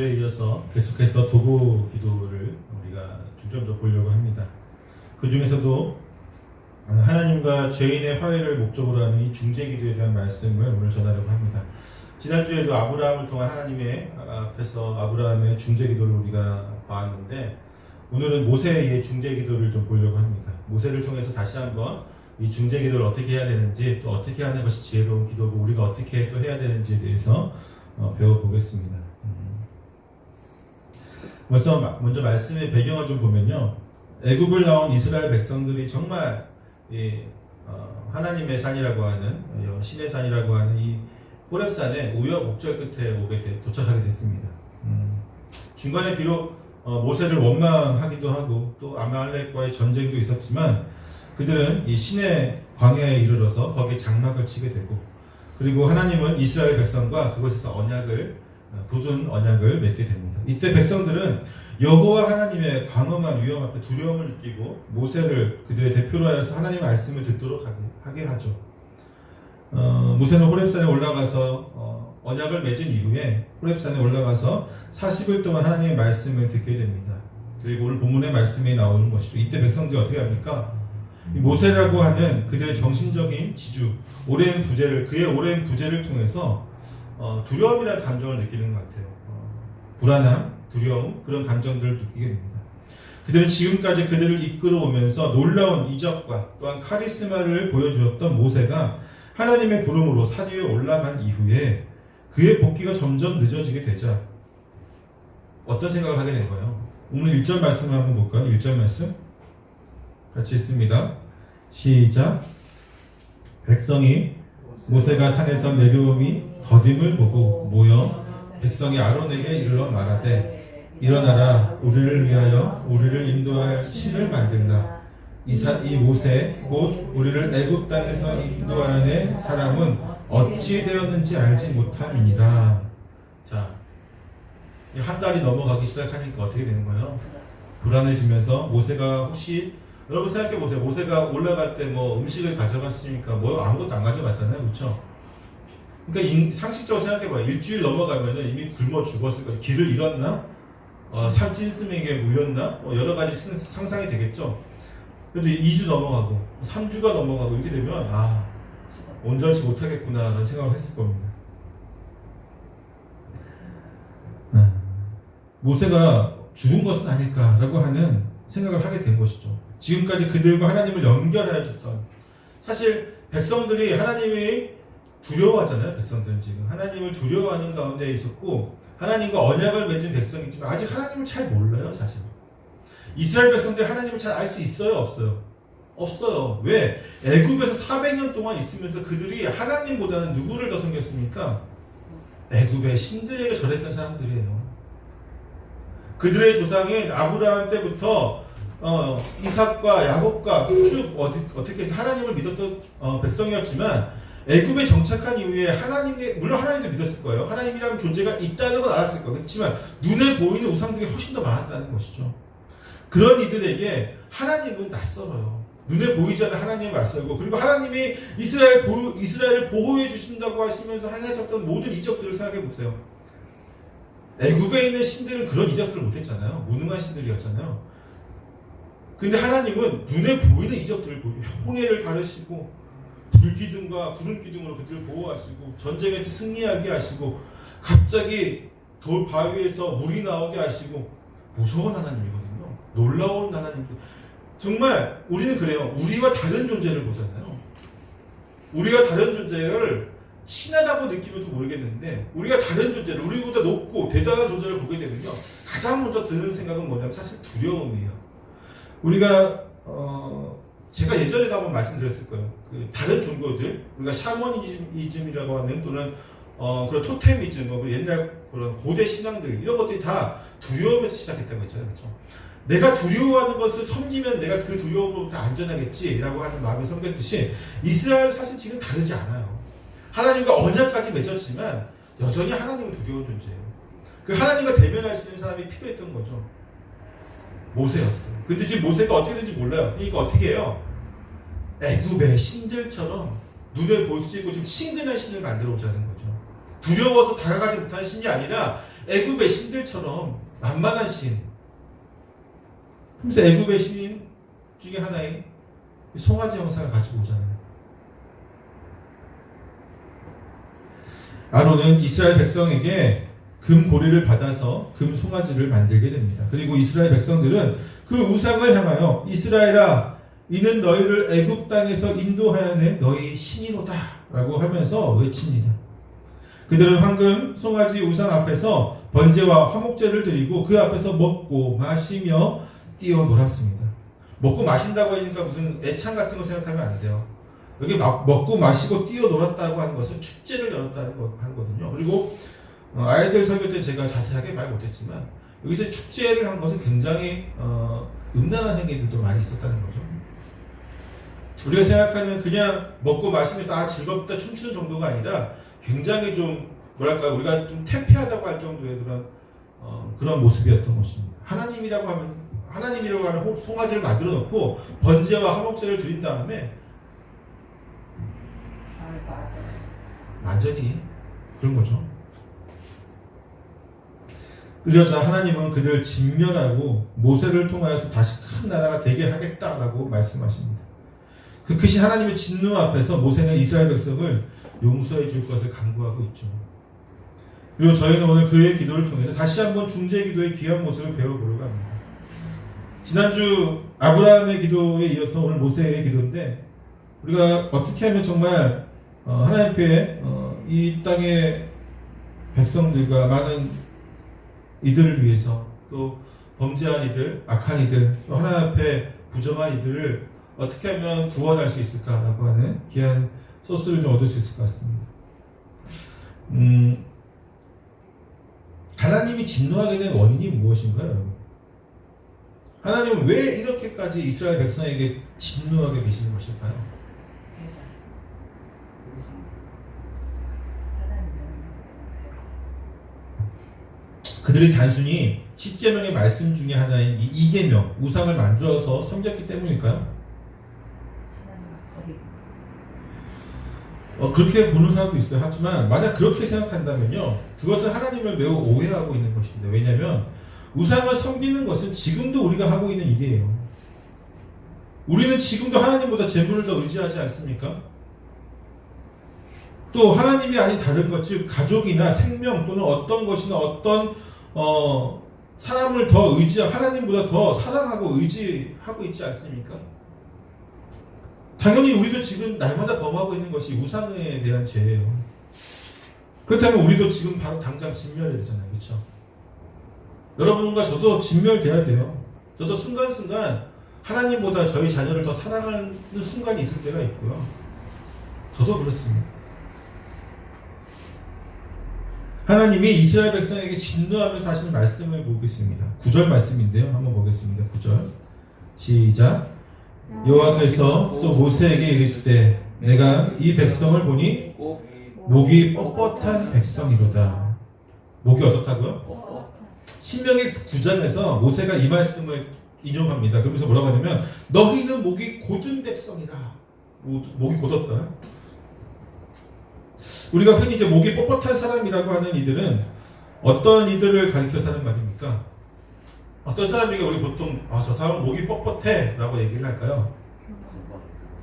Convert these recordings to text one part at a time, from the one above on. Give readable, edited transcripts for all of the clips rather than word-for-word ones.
지난주에 이어서 계속해서 도구 기도를 우리가 중점적으로 보려고 합니다. 그 중에서도 하나님과 죄인의 화해를 목적으로 하는 이 중재 기도에 대한 말씀을 오늘 전하려고 합니다. 지난주에도 아브라함을 통한 하나님의 앞에서 아브라함의 중재 기도를 우리가 봤는데, 오늘은 모세의 중재 기도를 좀 보려고 합니다. 모세를 통해서 다시 한번 이 중재 기도를 어떻게 해야 되는지, 또 어떻게 하는 것이 지혜로운 기도고 우리가 어떻게 또 해야 되는지에 대해서 배워보겠습니다. 먼저 말씀의 배경을 좀 보면요, 애굽을 나온 이스라엘 백성들이 정말 하나님의 산이라고 하는, 신의 산이라고 하는 이 호렙산에 우여곡절 끝에 도착하게 됐습니다. 중간에 비록 모세를 원망하기도 하고 또 아말렉과의 전쟁도 있었지만, 그들은 이 신의 광야에 이르러서 거기에 장막을 치게 되고, 그리고 하나님은 이스라엘 백성과 그곳에서 굳은 언약을 맺게 됩니다. 이때 백성들은 여호와 하나님의 광엄한 위험 앞에 두려움을 느끼고 모세를 그들의 대표로 하여서 하나님의 말씀을 듣도록 하게 하죠. 모세는 호렙산에 올라가서 언약을 맺은 이후에 호렙산에 올라가서 40일 동안 하나님의 말씀을 듣게 됩니다. 그리고 오늘 본문의 말씀이 나오는 것이죠. 이때 백성들이 어떻게 합니까? 이 모세라고 하는 그들의 정신적인 지주, 그의 오랜 부재를 통해서 두려움이라는 감정을 느끼는 것 같아요. 불안함, 두려움, 그런 감정들을 느끼게 됩니다. 그들은 지금까지 그들을 이끌어오면서 놀라운 이적과 또한 카리스마를 보여주었던 모세가 하나님의 부름으로 산 위에 올라간 이후에 그의 복귀가 점점 늦어지게 되자 어떤 생각을 하게 된 거예요? 오늘 1절 말씀을 한번 볼까요? 1절 말씀 같이 읽습니다. 시작. 백성이 모세가 산에서 내려옴이 더딤을 보고 모여 백성이 아론에게 이르러 말하되, 일어나라, 우리를 위하여 우리를 인도할 신을 만들라. 이 모세 곧 우리를 애굽 땅에서 인도하는 사람은 어찌 되었는지 알지 못함이니라. 자, 한 달이 넘어가기 시작하니까 어떻게 되는 거예요? 불안해지면서 모세가 혹시, 여러분 생각해 보세요. 모세가 올라갈 때 뭐 음식을 가져갔으니까 뭐 아무것도 안 가져갔잖아요, 그렇죠? 그러니까 상식적으로 생각해봐요. 일주일 넘어가면은 이미 굶어 죽었을 거예요. 길을 잃었나? 산짐승에게 물렸나? 여러 가지 상상이 되겠죠. 그래도 2주 넘어가고 3주가 넘어가고 이렇게 되면 온전치 못하겠구나라는 생각을 했을 겁니다. 모세가 죽은 것은 아닐까라고 하는 생각을 하게 된 것이죠. 지금까지 그들과 하나님을 연결해 줬던, 사실 백성들이 하나님이 두려워하잖아요. 백성들은 지금 하나님을 두려워하는 가운데 있었고 하나님과 언약을 맺은 백성이지만 아직 하나님을 잘 몰라요. 사실 이스라엘 백성들이 하나님을 잘 알 수 있어요? 없어요? 없어요. 왜? 애굽에서 400년 동안 있으면서 그들이 하나님보다는 누구를 더 섬겼습니까? 애굽의 신들에게 절했던 사람들이에요. 그들의 조상인 아브라함 때부터 이삭과 야곱과 쭉 어떻게 해서 하나님을 믿었던 백성이었지만, 애굽에 정착한 이후에 물론 하나님도 믿었을 거예요. 하나님이라는 존재가 있다는 건 알았을 거예요. 그렇지만 눈에 보이는 우상들이 훨씬 더 많았다는 것이죠. 그런 이들에게 하나님은 낯설어요. 눈에 보이지 않는 하나님을 낯설고, 그리고 하나님이 이스라엘을 보호해 주신다고 하시면서 행하셨던 모든 이적들을 생각해 보세요. 애굽에 있는 신들은 그런 이적들을 못했잖아요. 무능한 신들이었잖아요. 근데 하나님은 눈에 보이는 이적들을 보여줘요. 홍해를 가르시고 불기둥과 구름기둥으로 그들을 보호하시고 전쟁에서 승리하게 하시고 갑자기 돌 바위에서 물이 나오게 하시고, 무서운 하나님이거든요. 놀라운 하나님. 정말 우리는 그래요. 우리와 다른 존재를 보잖아요. 우리가 다른 존재를 친하다고 느끼면 또 모르겠는데, 우리가 다른 존재를, 우리보다 높고 대단한 존재를 보게 되면요, 가장 먼저 드는 생각은 뭐냐면 사실 두려움이에요. 우리가 제가 예전에도 한번 말씀드렸을 거예요. 그 다른 종교들, 우리가 샤머니즘이라고 하는, 또는 그런 토테미즘, 옛날 그런 고대 신앙들, 이런 것들이 다 두려움에서 시작했다고 했잖아요, 그렇죠? 내가 두려워하는 것을 섬기면 내가 그 두려움으로부터 안전하겠지라고 하는 마음이 섬겼듯이, 이스라엘 사실 지금 다르지 않아요. 하나님과 언약까지 맺었지만 여전히 하나님은 두려운 존재예요. 그 하나님과 대면할 수 있는 사람이 필요했던 거죠. 모세였어요. 근데 지금 모세가 어떻게 되는지 몰라요. 그러니까 어떻게 해요? 애굽의 신들처럼 눈에 볼 수 있고 좀 친근한 신을 만들어 오자는 거죠. 두려워서 다가가지 못하는 신이 아니라 애굽의 신들처럼 만만한 신. 그래서 애굽의 신인 중에 하나인 송아지 형상을 가지고 오잖아요. 아론은 이스라엘 백성에게 금 고리를 받아서 금 송아지를 만들게 됩니다. 그리고 이스라엘 백성들은 그 우상을 향하여 이스라엘아 이는 너희를 애굽 땅에서 인도하여 너희 신이로다 라고 하면서 외칩니다. 그들은 황금 송아지 우상 앞에서 번제와 화목제를 드리고 그 앞에서 먹고 마시며 뛰어놀았습니다. 먹고 마신다고 하니까 무슨 애창 같은 거 생각하면 안 돼요. 여기 먹고 마시고 뛰어놀았다고 하는 것은 축제를 열었다는 거거든요. 그리고 아이들 설교 때 제가 자세하게 말 못했지만 여기서 축제를 한 것은 굉장히 음란한 행위들도 많이 있었다는 거죠. 우리가 생각하는 그냥 먹고 마시면서 즐겁다 춤추는 정도가 아니라 굉장히 좀 뭐랄까 우리가 좀 퇴폐하다고 할 정도의 그런 모습이었던 것입니다. 하나님이라고 하는 송아지를 만들어 놓고 번제와 화목제를 드린 다음에 완전히 그런 거죠. 그러자 하나님은 그들을 진멸하고 모세를 통하여서 다시 큰 나라가 되게 하겠다라고 말씀하십니다. 그 크신 하나님의 진노 앞에서 모세는 이스라엘 백성을 용서해 줄 것을 간구하고 있죠. 그리고 저희는 오늘 그의 기도를 통해서 다시 한번 중재 기도의 귀한 모습을 배워보려고 합니다. 지난주 아브라함의 기도에 이어서 오늘 모세의 기도인데 우리가 어떻게 하면 정말 하나님 앞에 이 땅의 백성들과 많은 이들을 위해서 또 범죄한 이들, 악한 이들, 또 하나님 앞에 부정한 이들을 어떻게 하면 구원할 수 있을까라고 하는 귀한 소스를 좀 얻을 수 있을 것 같습니다. 하나님이 진노하게 된 원인이 무엇인가요, 여러분? 하나님은 왜 이렇게까지 이스라엘 백성에게 진노하게 계시는 것일까요? 그들이 단순히 10계명의 말씀 중에 하나인 이 2계명, 우상을 만들어서 섬겼기 때문일까요? 그렇게 보는 사람도 있어요. 하지만 만약 그렇게 생각한다면요, 그것은 하나님을 매우 오해하고 있는 것입니다. 왜냐하면 우상을 섬기는 것은 지금도 우리가 하고 있는 일이에요. 우리는 지금도 하나님보다 재물을 더 의지하지 않습니까? 또 하나님이 아닌 다른 것, 즉 가족이나 생명 또는 어떤 것이나 어떤 사람을 더 하나님보다 더 사랑하고 의지하고 있지 않습니까? 당연히 우리도 지금 날마다 범하고 있는 것이 우상에 대한 죄예요. 그렇다면 우리도 지금 바로 당장 진멸해야 되잖아요. 그렇죠? 여러분과 저도 진멸돼야 돼요. 저도 순간순간 하나님보다 저희 자녀를 더 사랑하는 순간이 있을 때가 있고요. 저도 그렇습니다. 하나님이 이스라엘 백성에게 진노하면서 하시는 말씀을 보겠습니다. 9절 말씀인데요. 한번 보겠습니다. 9절 시작. 여호와께서 또 모세에게 이르시되 내가 이 백성을 보니 목이 뻣뻣한 백성이로다. 목이 어떻다고요? 신명기 9장에서 모세가 이 말씀을 인용합니다. 그러면서 뭐라고 하냐면 너희는 목이 곧은 백성이라. 목이 곧었다. 우리가 흔히 이제 목이 뻣뻣한 사람이라고 하는 이들은 어떤 이들을 가리켜서 하는 말입니까? 어떤 사람에게 우리 보통 저 사람은 목이 뻣뻣해 라고 얘기를 할까요?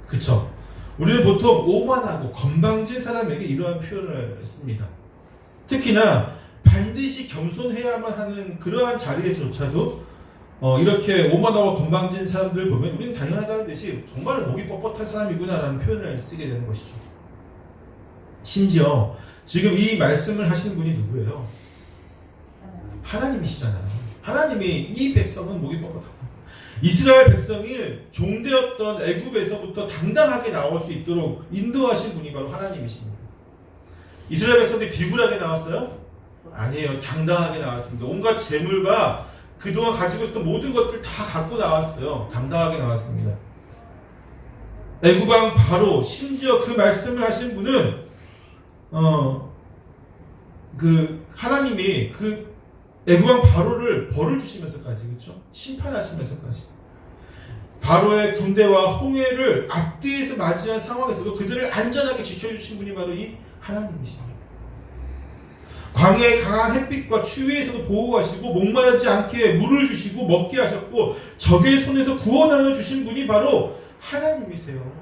그쵸? 우리는 보통 오만하고 건방진 사람에게 이러한 표현을 씁니다. 특히나 반드시 겸손해야만 하는 그러한 자리에서조차도 이렇게 오만하고 건방진 사람들을 보면 우리는 당연하다는 듯이 정말 목이 뻣뻣한 사람이구나 라는 표현을 쓰게 되는 것이죠. 심지어 지금 이 말씀을 하시는 분이 누구예요? 하나님이시잖아요. 하나님이 이 백성은 목이 뻣뻣하다. 이스라엘 백성이 종되었던 애굽에서부터 당당하게 나올 수 있도록 인도하신 분이 바로 하나님이십니다. 이스라엘 백성들이 비굴하게 나왔어요? 아니에요. 당당하게 나왔습니다. 온갖 재물과 그동안 가지고 있었던 모든 것들 다 갖고 나왔어요. 당당하게 나왔습니다. 애굽왕 바로 심지어 그 말씀을 하신 분은 하나님이 애굽왕 바로를 벌을 주시면서까지, 그렇죠? 심판하시면서까지 바로의 군대와 홍해를 앞뒤에서 맞이한 상황에서도 그들을 안전하게 지켜주신 분이 바로 이 하나님이십니다. 광야의 강한 햇빛과 추위에서도 보호하시고 목마르지 않게 물을 주시고 먹게 하셨고 적의 손에서 구원하여 주신 분이 바로 하나님이세요.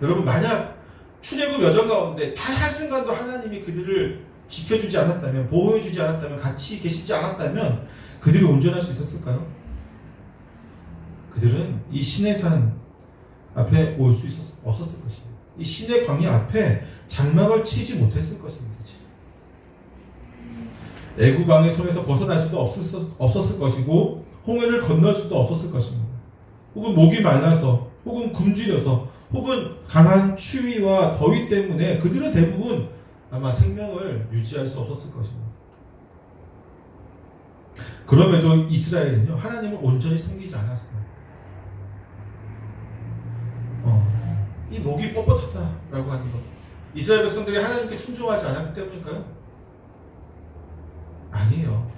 여러분, 만약 출애굽 여정 가운데 단 한순간도 하나님이 그들을 지켜주지 않았다면, 보호해주지 않았다면, 같이 계시지 않았다면 그들이 온전할 수 있었을까요? 그들은 이 신의 산 앞에 올 수 없었을 것입니다. 이 신의 광야 앞에 장막을 치지 못했을 것입니다. 애굽 왕의 손에서 벗어날 수도 없었을 것이고 홍해를 건널 수도 없었을 것입니다. 혹은 목이 말라서, 혹은 굶주려서, 혹은 강한 추위와 더위 때문에 그들은 대부분 아마 생명을 유지할 수 없었을 것입니다. 그럼에도 이스라엘은요, 하나님을 온전히 섬기지 않았어요. 이 목이 뻣뻣하다라고 하는 것, 이스라엘 백성들이 하나님께 순종하지 않았기 때문일까요? 아니에요.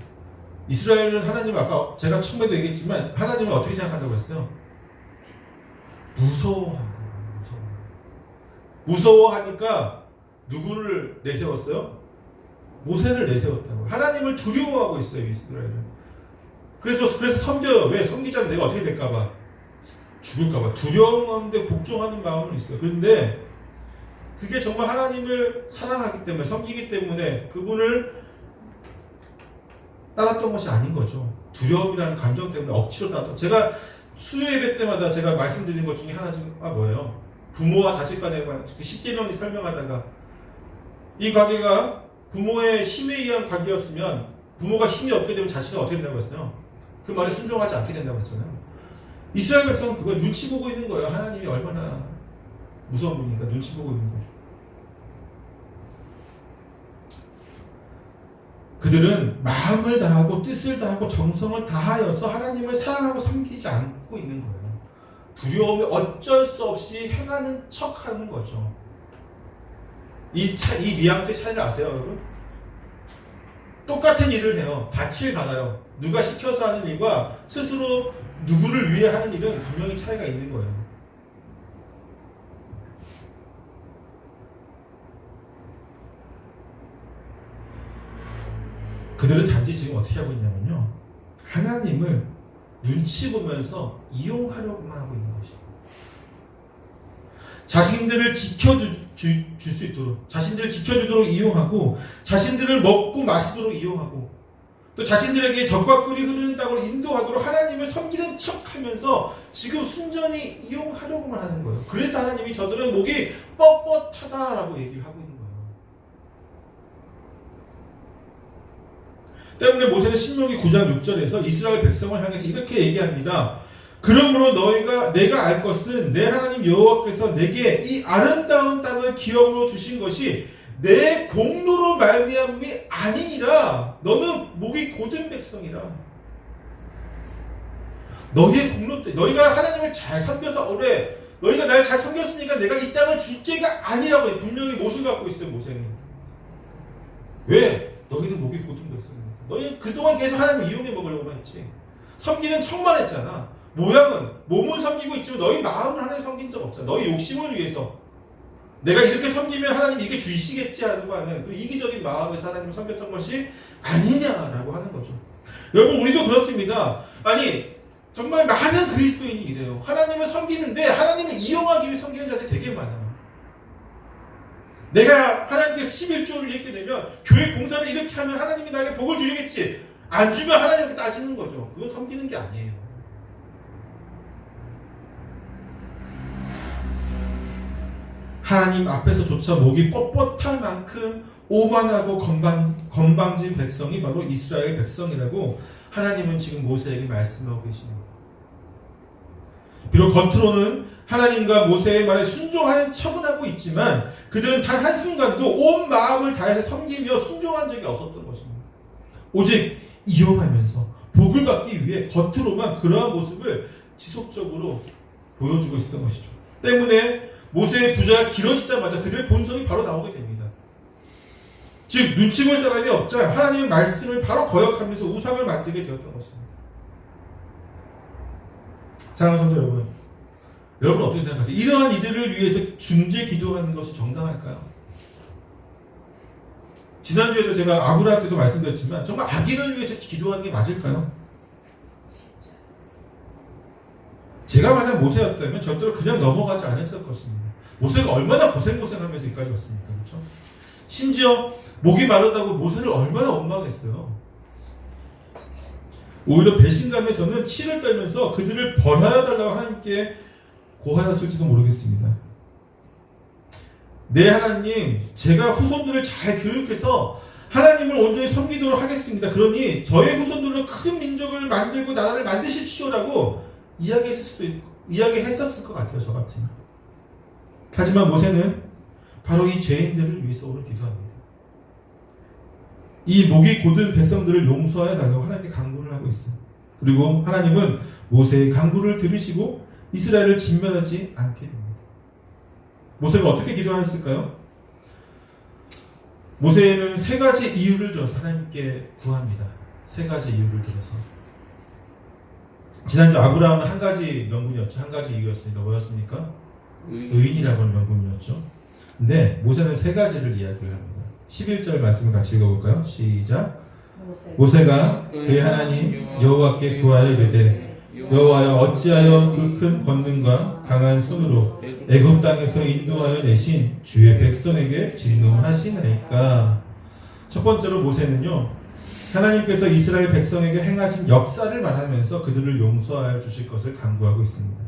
이스라엘은 하나님을, 아까 제가 처음에도 얘기했지만 하나님을 어떻게 생각한다고 했어요? 무서워한다. 무서워하니까 누구를 내세웠어요? 모세를 내세웠다고. 하나님을 두려워하고 있어요, 이스라엘은. 그래서 섬겨요. 왜? 섬기자면 내가 어떻게 될까봐, 죽을까봐 두려움 가운데 복종하는 마음은 있어요. 그런데 그게 정말 하나님을 사랑하기 때문에, 섬기기 때문에 그분을 따랐던 것이 아닌 거죠. 두려움이라는 감정 때문에 억지로 따랐던. 제가 수요 예배 때마다 제가 말씀드린 것 중에 하나가 뭐예요? 부모와 자식 간의 10계명이 설명하다가 이 관계가 부모의 힘에 의한 관계였으면 부모가 힘이 없게 되면 자식은 어떻게 된다고 했어요? 그 말에 순종하지 않게 된다고 했잖아요. 이스라엘 백성은 그걸 눈치 보고 있는 거예요. 하나님이 얼마나 무서운 분인가 눈치 보고 있는 거죠. 그들은 마음을 다하고 뜻을 다하고 정성을 다하여서 하나님을 사랑하고 섬기지 않고 있는 거예요. 두려움이 어쩔 수 없이 행하는 척하는 거죠. 이 뉘앙스의 차이를 아세요, 여러분? 똑같은 일을 해요. 밭을 갈아요. 누가 시켜서 하는 일과 스스로 누구를 위해 하는 일은 분명히 차이가 있는 거예요. 그들은 단지 지금 어떻게 하고 있냐면요, 하나님을 눈치 보면서 이용하려고만 하고 있는 것이에요. 자신들을 줄 수 있도록, 자신들을 지켜주도록 이용하고, 자신들을 먹고 마시도록 이용하고, 또 자신들에게 적과 꿀이 흐르는 땅으로 인도하도록 하나님을 섬기는 척하면서 지금 순전히 이용하려고만 하는 거예요. 그래서 하나님이 저들은 목이 뻣뻣하다라고 얘기를 하고 있는 거예요. 때문에 모세는 신명기 9장 6절에서 이스라엘 백성을 향해서 이렇게 얘기합니다. 그러므로 내가 알 것은 내 하나님 여호와께서 내게 이 아름다운 땅을 기업으로 주신 것이 내 공로로 말미암음이 아니니라. 너는 목이 곧은 백성이라. 너희의 공로 때, 너희가 하나님을 잘 섬겨서 오래, 너희가 날 잘 섬겼으니까 내가 이 땅을 줄게가 아니라고 분명히 못을 갖고 있어요. 모세는. 왜? 너희는 목이 곧은 백성이야. 너희는 그동안 계속 하나님을 이용해 먹으려고만 했지. 섬기는 척만 했잖아. 몸은 섬기고 있지만 너희 마음은 하나님 섬긴 적 없잖아. 너희 욕심을 위해서 내가 이렇게 섬기면 하나님 이게 주시겠지 하는 그 이기적인 마음에서 하나님을 섬겼던 것이 아니냐라고 하는 거죠. 여러분, 우리도 그렇습니다. 아니, 정말 많은 그리스도인이 이래요. 하나님을 섬기는데 하나님을 이용하기 위해 섬기는 자들이 되게 많아요. 내가 하나님께서 11조를 읽게 되면 교회 봉사를 이렇게 하면 하나님이 나에게 복을 주시겠지. 안 주면 하나님께 따지는 거죠. 그건 섬기는 게 아니에요. 하나님 앞에서조차 목이 뻣뻣할 만큼 오만하고 건방진 백성이 바로 이스라엘 백성이라고 하나님은 지금 모세에게 말씀하고 계십니다. 비록 겉으로는 하나님과 모세의 말에 순종하는 척은 하고 있지만 그들은 단 한순간도 온 마음을 다해서 섬기며 순종한 적이 없었던 것입니다. 오직 이용하면서 복을 받기 위해 겉으로만 그러한 모습을 지속적으로 보여주고 있었던 것이죠. 때문에 모세의 부자가 길어지자마자 그들의 본성이 바로 나오게 됩니다. 즉 눈치 볼 사람이 없자 하나님의 말씀을 바로 거역하면서 우상을 만들게 되었던 것입니다. 사랑하는 성도 여러분 어떻게 생각하세요? 이러한 이들을 위해서 중재 기도하는 것이 정당할까요? 지난주에도 제가 아브라함 때도 말씀드렸지만 정말 악인을 위해서 기도하는 게 맞을까요? 제가 만약 모세였다면 절대로 그냥 넘어가지 않았을 것입니다. 모세가 얼마나 고생하면서 여기까지 왔습니까? 그렇죠? 심지어 목이 마르다고 모세를 얼마나 원망했어요. 오히려 배신감에 저는 치를 떨면서 그들을 벌하여 달라고 하나님께 고하였을지도 모르겠습니다. 네, 하나님, 제가 후손들을 잘 교육해서 하나님을 온전히 섬기도록 하겠습니다. 그러니 저의 후손들로 큰 민족을 만들고 나라를 만드십시오라고 이야기했었을 것 같아요. 저 같으면. 하지만 모세는 바로 이 죄인들을 위해서 오늘 기도합니다. 이 목이 곧은 백성들을 용서하여 달라고 하나님께 간구를 하고 있어요. 그리고 하나님은 모세의 간구를 들으시고 이스라엘을 진멸하지 않게 됩니다. 모세가 어떻게 기도하였을까요? 모세는 세 가지 이유를 들어서 하나님께 구합니다. 세 가지 이유를 들어서. 지난주 아브라함은 한 가지 명분이었죠. 한 가지 이유였습니다. 뭐였습니까? 의인이라고 하는 명분이었죠. 근데 모세는 세 가지를 이야기를 합니다. 11절 말씀을 같이 읽어볼까요? 시작. 모세가 그의 하나님 여호와께 구하여 이르되 여호와여 어찌하여 그 큰 권능과 강한 손으로 애굽 땅에서 인도하여 내신 주의 백성에게 진노하시나이까. 첫 번째로 모세는요, 하나님께서 이스라엘 백성에게 행하신 역사를 말하면서 그들을 용서하여 주실 것을 간구하고 있습니다.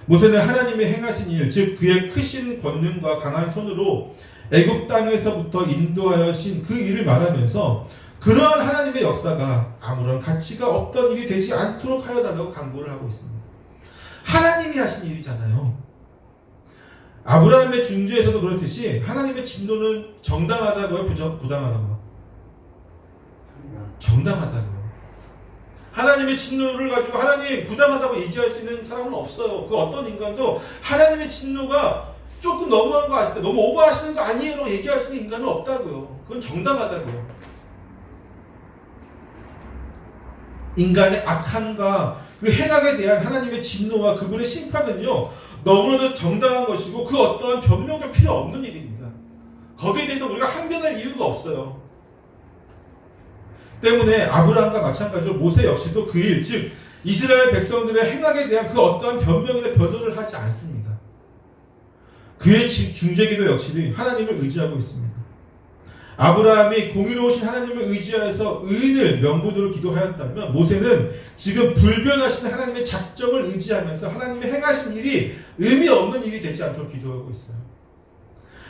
모세는 하나님이 행하신 일, 즉 그의 크신 권능과 강한 손으로 애굽 땅에서부터 인도하여 신 그 일을 말하면서 그러한 하나님의 역사가 아무런 가치가 없던 일이 되지 않도록 하여 달라고 간구를 하고 있습니다. 하나님이 하신 일이잖아요. 아브라함의 중재에서도 그렇듯이 하나님의 진노는 정당하다고요? 부당하다고요? 정당하다고요. 하나님의 진노를 가지고 하나님 부당하다고 얘기할 수 있는 사람은 없어요. 그 어떤 인간도 하나님의 진노가 조금 너무한 거 아시죠? 너무 오버하시는 거 아니에요? 라고 얘기할 수 있는 인간은 없다고요. 그건 정당하다고요. 인간의 악함과 그 행악에 대한 하나님의 진노와 그분의 심판은요, 너무나도 정당한 것이고 그 어떠한 변명도 필요 없는 일입니다. 거기에 대해서 우리가 항변할 이유가 없어요. 때문에 아브라함과 마찬가지로 모세 역시도 그 일, 즉 이스라엘 백성들의 행악에 대한 그 어떠한 변명이나 변호를 하지 않습니다. 그의 중재기도 역시 하나님을 의지하고 있습니다. 아브라함이 공의로우신 하나님을 의지하여서 의인을 명분으로 기도하였다면 모세는 지금 불변하신 하나님의 작정을 의지하면서 하나님의 행하신 일이 의미 없는 일이 되지 않도록 기도하고 있어요.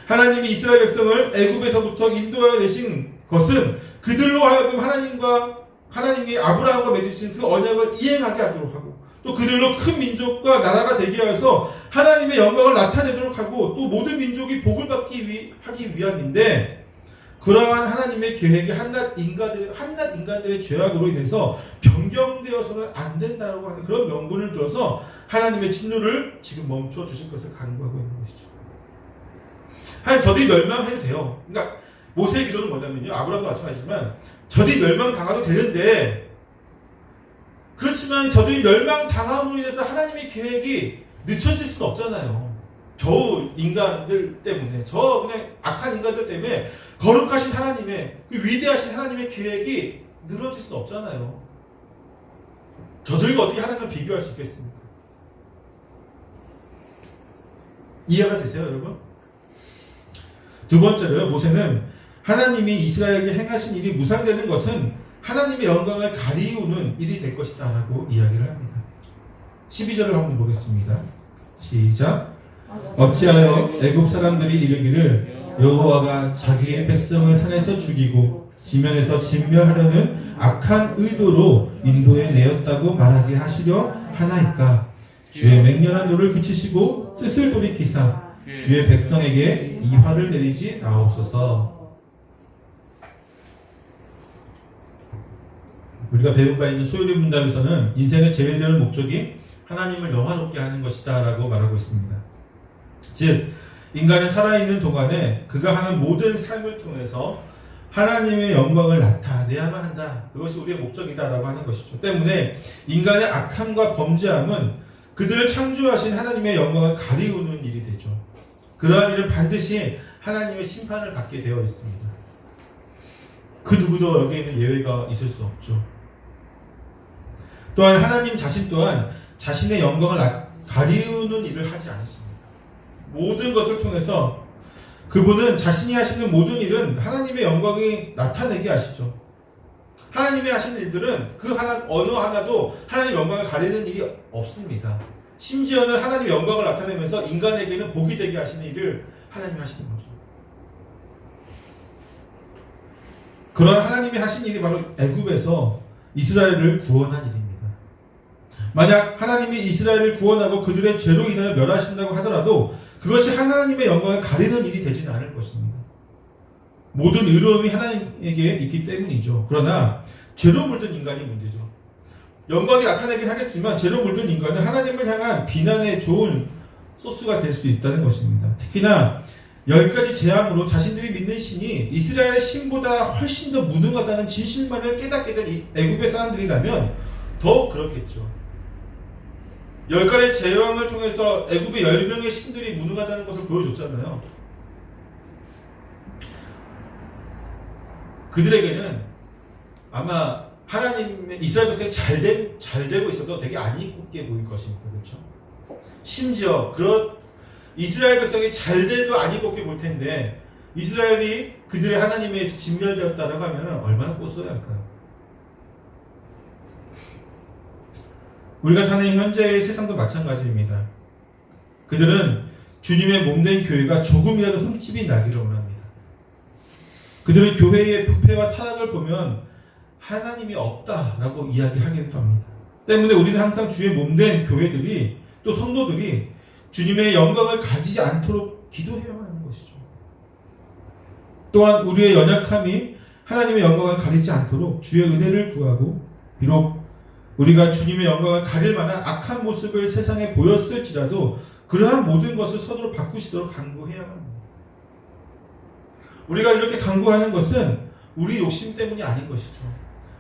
하나님이 이스라엘 백성을 애굽에서부터 인도하여 내신 것은 그들로 하여금 하나님이 아브라함과 맺으신 그 언약을 이행하게 하도록 하고 또 그들로 큰 민족과 나라가 되게 하여서 하나님의 영광을 나타내도록 하고 또 모든 민족이 복을 하기 위함인데 그러한 하나님의 계획이 한낱 인간들의 죄악으로 인해서 변경되어서는 안 된다고 하는 그런 명분을 들어서 하나님의 진노를 지금 멈춰 주실 것을 간구하고 있는 것이죠. 하나님 저들이 멸망해도 돼요. 그러니까 모세의 기도는 뭐냐면요, 아브라함도 마찬가지지만 저들이 멸망당해도 되는데 그렇지만 저들이 멸망당함으로 인해서 하나님의 계획이 늦춰질 수는 없잖아요. 겨우 인간들 때문에, 저 그냥 악한 인간들 때문에 거룩하신 하나님의 그 위대하신 하나님의 계획이 늘어질 수는 없잖아요. 저들과 어떻게 하나님을 비교할 수 있겠습니까? 이해가 되세요, 여러분? 두 번째로요, 모세는 하나님이 이스라엘에게 행하신 일이 무산되는 것은 하나님의 영광을 가리우는 일이 될 것이다 라고 이야기를 합니다. 12절을 한번 보겠습니다. 시작. 어찌하여 애굽 사람들이 이르기를 여호와가 자기의 백성을 산에서 죽이고 지면에서 진멸하려는 악한 의도로 인도해 내었다고 말하게 하시려 하나이까. 주의 맹렬한 노를 그치시고 뜻을 돌이키사 주의 백성에게 이 화를 내리지 마옵소서. 우리가 배운 바 있는 소요리 문답에서는 인생의 제외되는 목적이 하나님을 영화롭게 하는 것이다 라고 말하고 있습니다. 즉 인간은 살아있는 동안에 그가 하는 모든 삶을 통해서 하나님의 영광을 나타내야만 한다. 그것이 우리의 목적이다 라고 하는 것이죠. 때문에 인간의 악함과 범죄함은 그들을 창조하신 하나님의 영광을 가리우는 일이 되죠. 그러한 일은 반드시 하나님의 심판을 받게 되어 있습니다. 그 누구도 여기에는 예외가 있을 수 없죠. 또한 하나님 자신 또한 자신의 영광을 가리우는 일을 하지 않으십니다. 모든 것을 통해서 그분은 자신이 하시는 모든 일은 하나님의 영광이 나타내게 하시죠. 하나님이 하시는 일들은 그 어느 하나도 하나님의 영광을 가리는 일이 없습니다. 심지어는 하나님의 영광을 나타내면서 인간에게는 복이 되게 하시는 일을 하나님이 하시는 거죠. 그런 하나님이 하신 일이 바로 애굽에서 이스라엘을 구원한 일입니다. 만약 하나님이 이스라엘을 구원하고 그들의 죄로 인하여 멸하신다고 하더라도 그것이 하나님의 영광을 가리는 일이 되지는 않을 것입니다. 모든 의로움이 하나님에게 있기 때문이죠. 그러나 죄로 물든 인간이 문제죠. 영광이 나타나긴 하겠지만 죄로 물든 인간은 하나님을 향한 비난의 좋은 소스가 될 수 있다는 것입니다. 특히나 10가지 재앙으로 자신들이 믿는 신이 이스라엘의 신보다 훨씬 더 무능하다는 진실만을 깨닫게 된 애굽의 사람들이라면 더욱 그렇겠죠. 10가지 재앙을 통해서 애굽의 10명의 신들이 무능하다는 것을 보여줬잖아요. 그들에게는 아마 하나님의 이스라엘 백성이 잘 되고 있어도 되게 안 이쁘게 보일 것입니다. 그렇죠? 심지어 이스라엘 백성이 잘 돼도 안 이쁘게 볼 텐데 이스라엘이 그들의 하나님에 의해서 진멸되었다라고 하면 얼마나 고소해야 할까요? 우리가 사는 현재의 세상도 마찬가지입니다. 그들은 주님의 몸된 교회가 조금이라도 흠집이 나기를 원합니다. 그들은 교회의 부패와 타락을 보면 하나님이 없다라고 이야기하기도 합니다. 때문에 우리는 항상 주의 몸된 교회들이 또 성도들이 주님의 영광을 가지지 않도록 기도해야만 하는 것이죠. 또한 우리의 연약함이 하나님의 영광을 가리지 않도록 주의 은혜를 구하고 비록 우리가 주님의 영광을 가릴 만한 악한 모습을 세상에 보였을지라도 그러한 모든 것을 서로 바꾸시도록 간구해야만 합니다. 우리가 이렇게 간구하는 것은 우리 욕심 때문이 아닌 것이죠.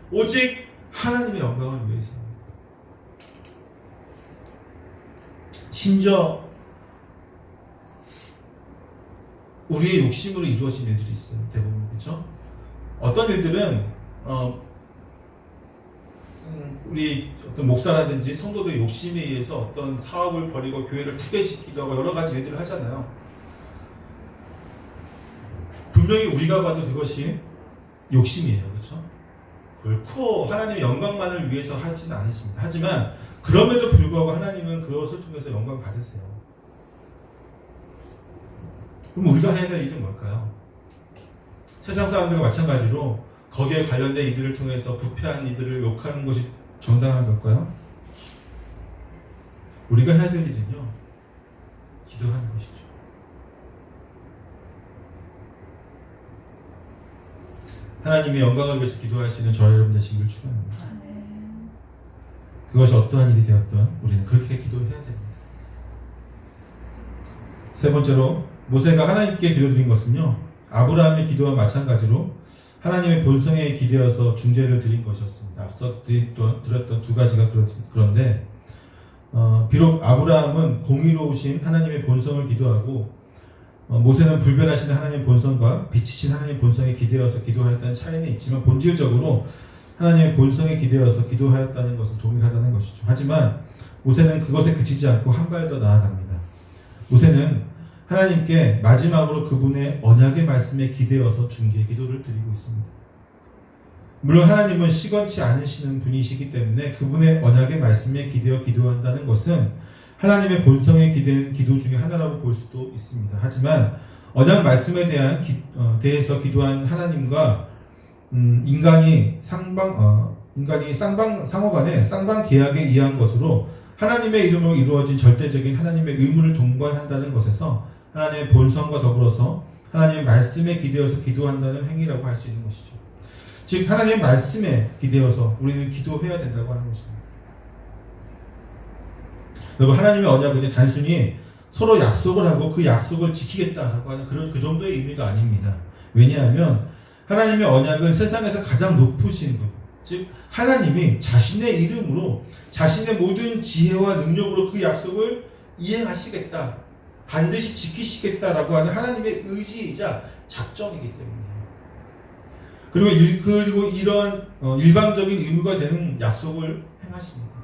오직 하나님의 영광을 위해서입니다. 심지어 우리의 욕심으로 이루어진 일들이 있어요. 대부분 그렇죠? 어떤 일들은 우리 어떤 목사라든지 성도들의 욕심에 의해서 어떤 사업을 벌이고 교회를 크게 지키기도 하고 여러 가지 일들을 하잖아요. 분명히 우리가 봐도 그것이 욕심이에요. 그렇죠? 결코 하나님의 영광만을 위해서 하지는 않으십니다. 하지만 그럼에도 불구하고 하나님은 그것을 통해서 영광을 받으세요. 그럼 우리가 해야 될 일은 뭘까요? 세상 사람들과 마찬가지로 거기에 관련된 이들을 통해서 부패한 이들을 욕하는 것이 정당한 걸까요? 우리가 해야 될 일은요, 기도하는 것이죠. 하나님의 영광을 위해서 기도할 수 있는 저와 여러분 되시기를 축원합니다. 그것이 어떠한 일이 되었던 우리는 그렇게 기도해야 됩니다. 세 번째로 모세가 하나님께 기도드린 것은요, 아브라함의 기도와 마찬가지로 하나님의 본성에 기대어서 중재를 드린 것이었습니다. 앞서 드렸던 두 가지가 그런데 비록 아브라함은 공의로우신 하나님의 본성을 기도하고 모세는 불변하신 하나님의 본성과 빛이신 하나님의 본성에 기대어서 기도하였다는 차이는 있지만 본질적으로 하나님의 본성에 기대어서 기도하였다는 것은 동일하다는 것이죠. 하지만 모세는 그것에 그치지 않고 한 발 더 나아갑니다. 모세는 하나님께 마지막으로 그분의 언약의 말씀에 기대어서 중재 기도를 드리고 있습니다. 물론 하나님은 시건치 않으시는 분이시기 때문에 그분의 언약의 말씀에 기대어 기도한다는 것은 하나님의 본성에 기대는 기도 중에 하나라고 볼 수도 있습니다. 하지만 언약 말씀에 대해서 기도한 하나님과 인간이 상호간에 쌍방 계약에 의한 것으로 하나님의 이름으로 이루어진 절대적인 하나님의 의무를 동반한다는 것에서 하나님의 본성과 더불어서 하나님의 말씀에 기대어서 기도한다는 행위라고 할 수 있는 것이죠. 즉 하나님의 말씀에 기대어서 우리는 기도해야 된다고 하는 것입니다. 여러분, 하나님의 언약은 단순히 서로 약속을 하고 그 약속을 지키겠다라고 하는 그 정도의 의미가 아닙니다. 왜냐하면 하나님의 언약은 세상에서 가장 높으신 분, 즉 하나님이 자신의 이름으로 자신의 모든 지혜와 능력으로 그 약속을 이행하시겠다, 반드시 지키시겠다라고 하는 하나님의 의지이자 작정이기 때문이에요. 그리고 이런 일방적인 의무가 되는 약속을 행하십니다.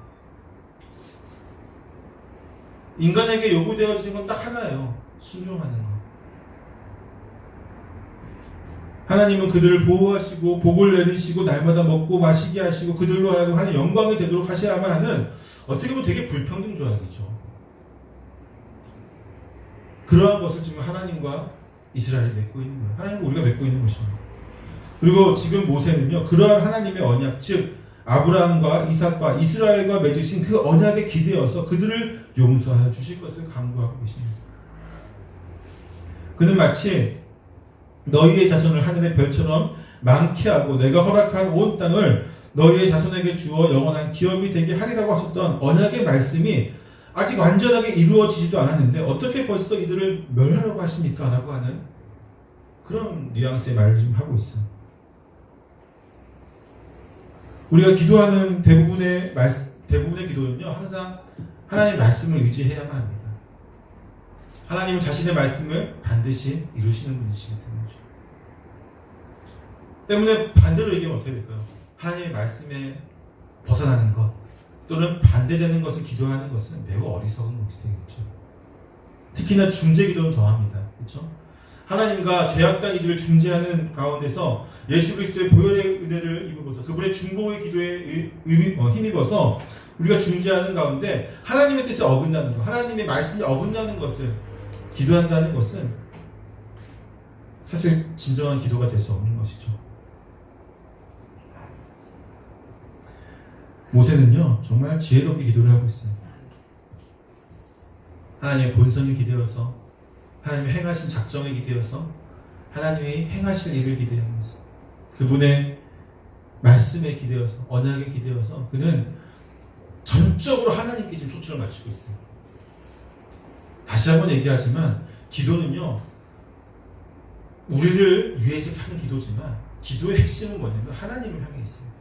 인간에게 요구되어지는 건 딱 하나예요. 순종하는 것. 하나님은 그들을 보호하시고 복을 내리시고 날마다 먹고 마시게 하시고 그들로 하여금 하나님 영광이 되도록 하셔야만 하는, 어떻게 보면 되게 불평등 조약이죠. 그러한 것을 지금 하나님과 이스라엘이 맺고 있는 거예요. 하나님과 우리가 맺고 있는 것입니다. 그리고 지금 모세는요, 그러한 하나님의 언약, 즉 아브라함과 이삭과 이스라엘과 맺으신 그 언약에 기대어서 그들을 용서하여 주실 것을 간구하고 계십니다. 그는 마치 너희의 자손을 하늘의 별처럼 많게 하고 내가 허락한 온 땅을 너희의 자손에게 주어 영원한 기업이 되게 하리라고 하셨던 언약의 말씀이 아직 완전하게 이루어지지도 않았는데 어떻게 벌써 이들을 멸하라고 하십니까? 라고 하는 그런 뉘앙스의 말을 좀 하고 있어요. 우리가 기도하는 대부분의 기도는요, 항상 하나님의 말씀을 의지해야만 합니다. 하나님은 자신의 말씀을 반드시 이루시는 분이시기 때문이죠. 때문에 반대로 얘기하면 어떻게 될까요? 하나님의 말씀에 벗어나는 것 또는 반대되는 것을 기도하는 것은 매우 어리석은 것이겠죠. 특히나 중재 기도는 더합니다. 그렇죠? 하나님과 죄악당 이들을 중재하는 가운데서 예수 그리스도의 보혈의 은혜를 입어서 그분의 중보의 기도에 힘입어서 우리가 중재하는 가운데 하나님의 뜻에 어긋나는 것, 하나님의 말씀에 어긋나는 것을 기도한다는 것은 사실 진정한 기도가 될 수 없는 것이죠. 모세는요, 정말 지혜롭게 기도를 하고 있어요. 하나님의 본성에 기대어서, 하나님의 행하신 작정에 기대어서, 하나님이 행하실 일을 기대하면서, 그분의 말씀에 기대어서, 언약에 기대어서 그는 전적으로 하나님께 지금 초점을 맞추고 있어요. 다시 한번 얘기하지만 기도는요, 우리를 위해서 하는 기도지만 기도의 핵심은 뭐냐면 하나님을 향해 있어요.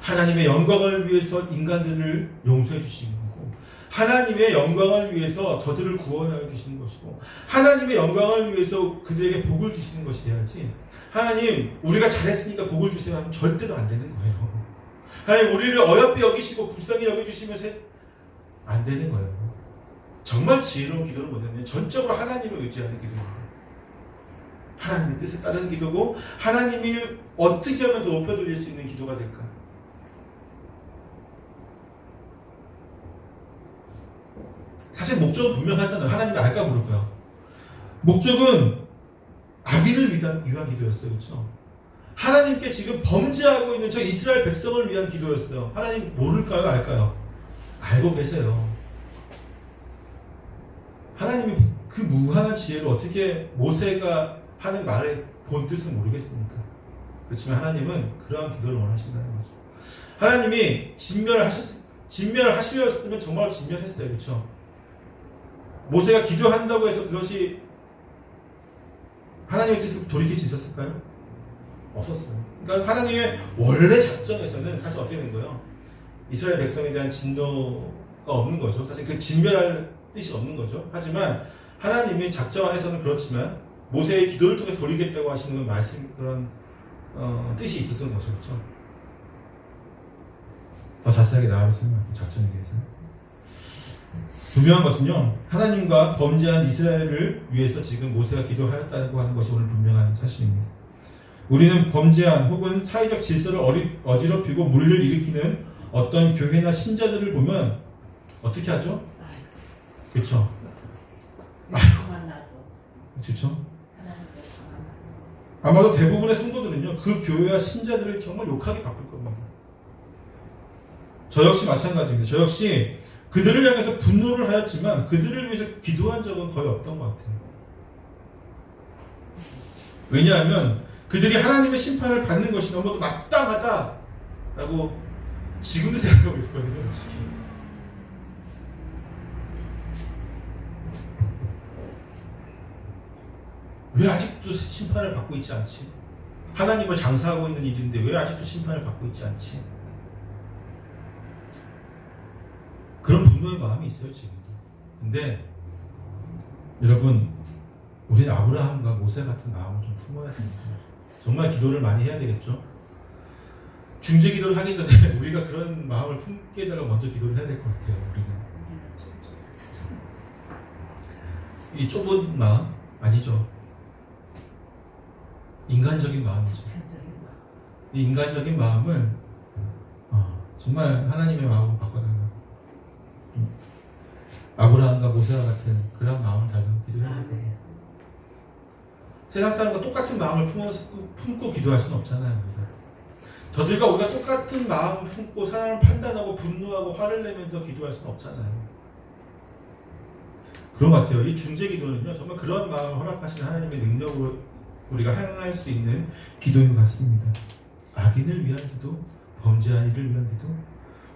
하나님의 영광을 위해서 인간들을 용서해 주시는 거고, 하나님의 영광을 위해서 저들을 구원하여 주시는 것이고, 하나님의 영광을 위해서 그들에게 복을 주시는 것이 돼야지, 하나님 우리가 잘했으니까 복을 주세요 하면 절대로 안 되는 거예요. 하나님 우리를 어여삐 여기시고 불쌍히 여겨주시면서 안 되는 거예요. 정말 지혜로운 기도는 뭐냐면 전적으로 하나님을 의지하는 기도입니다. 하나님의 뜻에 따르는 기도고, 하나님이 어떻게 하면 더 높여드릴 수 있는 기도가 될까? 사실 목적은 분명하잖아요. 하나님이 알까 모를까요? 목적은 악인을 위한 기도였어요. 그렇죠? 하나님께 지금 범죄하고 있는 저 이스라엘 백성을 위한 기도였어요. 하나님 모를까요? 알까요? 알고 계세요. 하나님이 그 무한한 지혜를 어떻게 모세가 하는 말의 본뜻은 모르겠습니까? 그렇지만 하나님은 그러한 기도를 원하신다는 거죠. 하나님이 진멸하시렸으면 정말 진멸했어요. 그렇죠? 모세가 기도한다고 해서 그것이 하나님의 뜻을 돌이킬 수 있었을까요? 없었어요. 그러니까 하나님의 원래 작정에서는 사실 어떻게 된 거예요? 이스라엘 백성에 대한 진노가 없는 거죠. 사실 그 진멸할 뜻이 없는 거죠. 하지만 하나님의 작정 안에서는 그렇지만 모세의 기도를 통해 돌리겠다고 하시는 그런 뜻이 있었던 거죠. 그렇죠? 더 자세하게 나와보시면 작전에 대해서. 분명한 것은요, 하나님과 범죄한 이스라엘을 위해서 지금 모세가 기도하였다고 하는 것이 오늘 분명한 사실입니다. 우리는 범죄한 혹은 사회적 질서를 어지럽히고 물의를 일으키는 어떤 교회나 신자들을 보면 어떻게 하죠? 그렇죠? 그렇죠? 아마도 대부분의 성도들은요, 그 교회와 신자들을 정말 욕하게 바쁠 겁니다. 저 역시 마찬가지입니다. 저 역시 그들을 향해서 분노를 하였지만 그들을 위해서 기도한 적은 거의 없던 것 같아요. 왜냐하면 그들이 하나님의 심판을 받는 것이 너무 마땅하다라고 지금도 생각하고 있었거든요. 왜 아직도 심판을 받고 있지 않지? 하나님을 장사하고 있는 일인데 왜 아직도 심판을 받고 있지 않지? 그런 분노의 마음이 있어요, 지금도. 근데 여러분, 우리는 아브라함과 모세 같은 마음을 좀 품어야 됩니다. 정말 기도를 많이 해야 되겠죠. 중재 기도를 하기 전에 우리가 그런 마음을 품게 해달라고 먼저 기도를 해야 될 것 같아요. 우리는 이 좁은 마음 아니죠. 인간적인 마음이죠. 이 인간적인 마음을 정말 하나님의 마음으로 바꿔달라고, 아브라함과 모세와 같은 그런 마음을 달라고 기도해야 될 거예요. 세상 사람과 똑같은 마음을 품고 기도할 수는 없잖아요. 저들과 우리가 똑같은 마음을 품고 사람을 판단하고 분노하고 화를 내면서 기도할 수는 없잖아요. 그런 것 같아요. 이 중재 기도는요, 정말 그런 마음을 허락하시는 하나님의 능력으로 우리가 행할 수 있는 기도인 것 같습니다. 악인을 위한 기도, 범죄한 이를 위한 기도.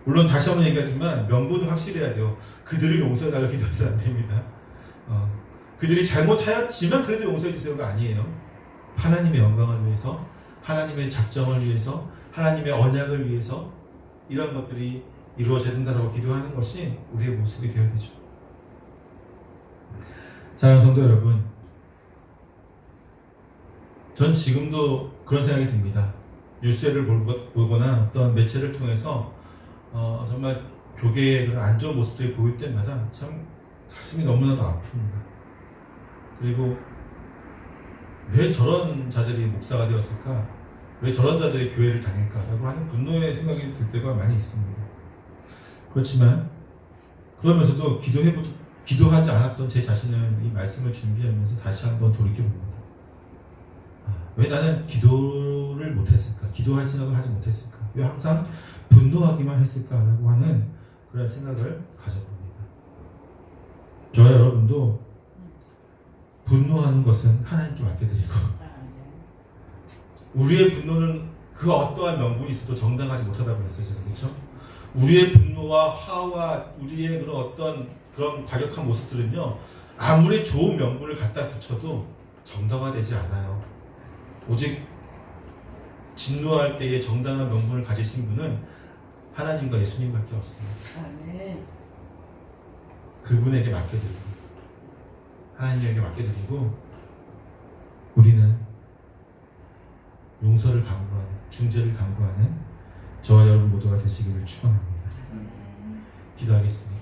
물론 다시 한번 얘기하지만 명분은 확실해야 돼요. 그들을 용서해달라고 기도해서 안 됩니다. 그들이 잘못하였지만 그래도 용서해 주세요가 아니에요. 하나님의 영광을 위해서, 하나님의 작정을 위해서, 하나님의 언약을 위해서 이런 것들이 이루어져야 된다고 기도하는 것이 우리의 모습이 되어야 되죠. 사랑하는 성도 여러분, 전 지금도 그런 생각이 듭니다. 뉴스를 보거나 어떤 매체를 통해서 정말 교계의 그런 안 좋은 모습들이 보일 때마다 참 가슴이 너무나도 아픕니다. 그리고 왜 저런 자들이 목사가 되었을까? 왜 저런 자들이 교회를 다닐까라고 하는 분노의 생각이 들 때가 많이 있습니다. 그렇지만 그러면서도 기도하지 않았던 제 자신을 이 말씀을 준비하면서 다시 한번 돌이켜봅니다. 왜 나는 기도를 못했을까? 기도할 생각을 하지 못했을까? 왜 항상 분노하기만 했을까라고 하는 그런 생각을 가져봅니다. 저와 여러분도 분노하는 것은 하나님께 맡겨드리고, 우리의 분노는 그 어떠한 명분이 있어도 정당하지 못하다고 했어요. 그렇죠? 우리의 분노와 화와 우리의 그런 어떤 그런 과격한 모습들은요, 아무리 좋은 명분을 갖다 붙여도 정당화되지 않아요. 오직 진노할 때에 정당한 명분을 가지신 분은 하나님과 예수님밖에 없습니다. 아멘. 그분에게 맡겨드리고, 하나님에게 맡겨드리고, 우리는 용서를 강구하는, 중재를 강구하는 저와 여러분 모두가 되시기를 축원합니다. 기도하겠습니다.